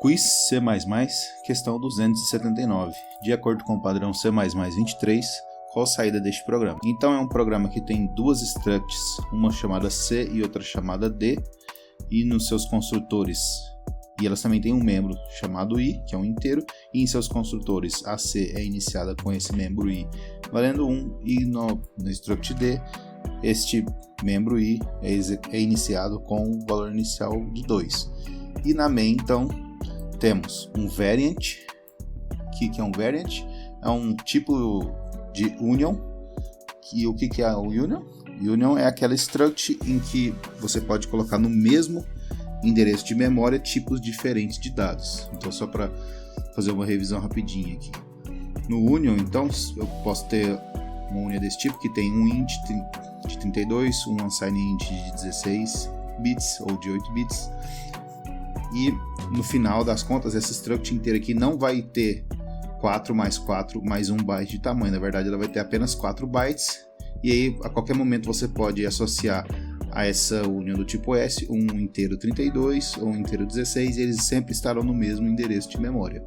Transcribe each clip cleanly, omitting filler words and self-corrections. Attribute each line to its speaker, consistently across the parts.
Speaker 1: Quiz C++, questão 279. De acordo com o padrão C++23, qual a saída deste programa? Então é um programa que tem duas structs, uma chamada C e outra chamada D, e nos seus construtores, e elas também têm um membro chamado I, que é um inteiro, e em seus construtores a C é iniciada com esse membro I valendo 1, e no struct D, este membro I é iniciado com o valor inicial de 2. E na main, então, temos um variant. O que é um variant? É um tipo de union. E o que é o union? Union é aquela struct em que você pode colocar no mesmo endereço de memória tipos diferentes de dados. Então, só para fazer uma revisão rapidinha aqui. No union, então, eu posso ter uma union desse tipo que tem um int de 32, um unsigned int de 16 bits ou de 8 bits. E no final das contas, essa struct inteira aqui não vai ter 4 mais 4 mais 1 byte de tamanho. Na verdade, ela vai ter apenas 4 bytes. E aí, a qualquer momento, você pode associar a essa união do tipo S um inteiro 32 ou um inteiro 16. E eles sempre estarão no mesmo endereço de memória.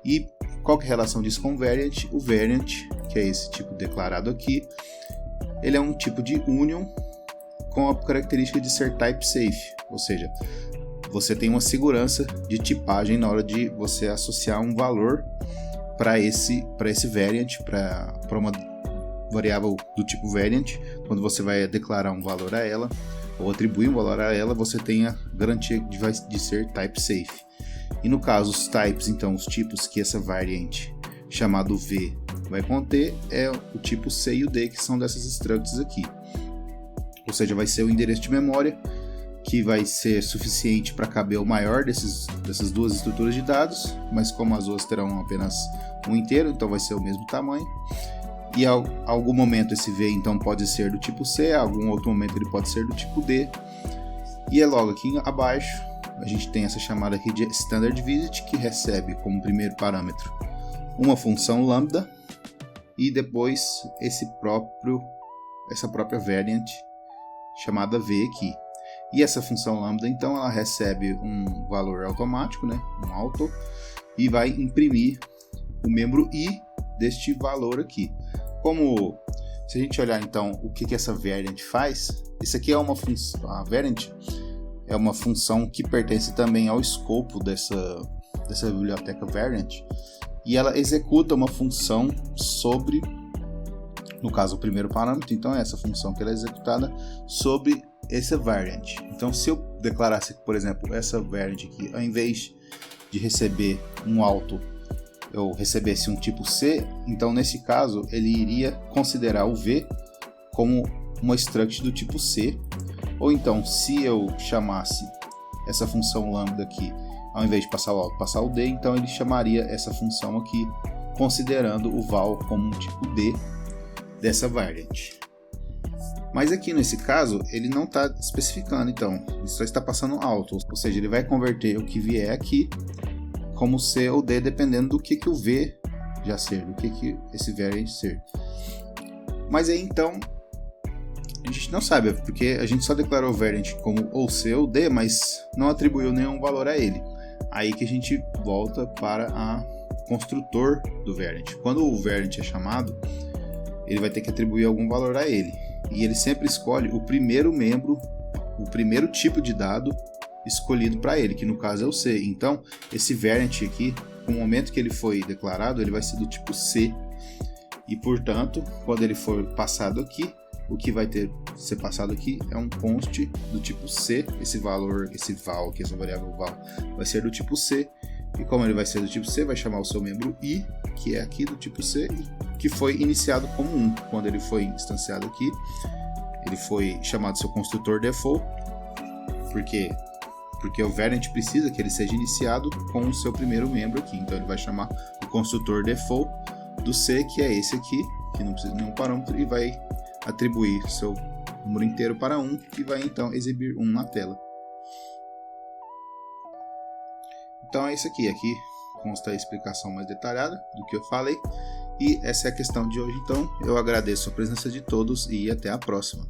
Speaker 1: E qual que é a relação disso com o variant? O variant, que é esse tipo declarado aqui, ele é um tipo de union com a característica de ser type safe. Ou seja, você tem uma segurança de tipagem na hora de você associar um valor para esse variant, para uma variável do tipo variant. Quando você vai declarar um valor a ela, ou atribuir um valor a ela, você tem a garantia de ser type safe. E no caso, os types, então, os tipos que essa variant chamado V vai conter, é o tipo C e o D, que são dessas structs aqui. Ou seja, vai ser o endereço de memória, que vai ser suficiente para caber o maior dessas duas estruturas de dados, mas como as duas terão apenas um inteiro, então vai ser o mesmo tamanho. E a algum momento esse V então pode ser do tipo C, a algum outro momento ele pode ser do tipo D. E é logo aqui abaixo, a gente tem essa chamada aqui de standard visit, que recebe como primeiro parâmetro uma função lambda, e depois essa própria variant chamada V aqui. E essa função lambda, então, ela recebe um valor automático, né, um auto, e vai imprimir o membro I deste valor aqui. Como, se a gente olhar, então, o que essa variant faz, isso aqui é uma função, a variant é uma função que pertence também ao escopo dessa biblioteca variant, e ela executa uma função sobre, no caso, o primeiro parâmetro, então é essa função que ela é executada sobre essa variant. Então, se eu declarasse, por exemplo, essa variant aqui, ao invés de receber um auto, eu recebesse um tipo C, então nesse caso ele iria considerar o V como uma struct do tipo C. Ou então, se eu chamasse essa função lambda aqui, ao invés de passar o auto, passar o D, então ele chamaria essa função aqui, considerando o val como um tipo D dessa variant. Mas aqui nesse caso, ele não está especificando, então, ele só está passando auto, ou seja, ele vai converter o que vier aqui como C ou D, dependendo do que o V já ser, do que esse variant ser. Mas aí então, a gente não sabe, porque a gente só declarou o variant como ou C ou D, mas não atribuiu nenhum valor a ele. Aí que a gente volta para o construtor do variant. Quando o variant é chamado, ele vai ter que atribuir algum valor a ele. E ele sempre escolhe o primeiro membro, o primeiro tipo de dado escolhido para ele, que no caso é o C. Então, esse variant aqui, no momento que ele foi declarado, ele vai ser do tipo C. E, portanto, quando ele for passado aqui, o que vai ser passado aqui é um const do tipo C. Esse valor, esse val aqui, essa variável val, vai ser do tipo C. E como ele vai ser do tipo C, vai chamar o seu membro I, que é aqui do tipo C, que foi iniciado como 1. Quando ele foi instanciado aqui, ele foi chamado seu construtor default, porque o variant precisa que ele seja iniciado com o seu primeiro membro aqui. Então ele vai chamar o construtor default do C, que é esse aqui, que não precisa de nenhum parâmetro, e vai atribuir seu número inteiro para 1, e vai então exibir 1 na tela. Então é isso aqui. Aqui consta a explicação mais detalhada do que eu falei. E essa é a questão de hoje. Então eu agradeço a presença de todos e até a próxima.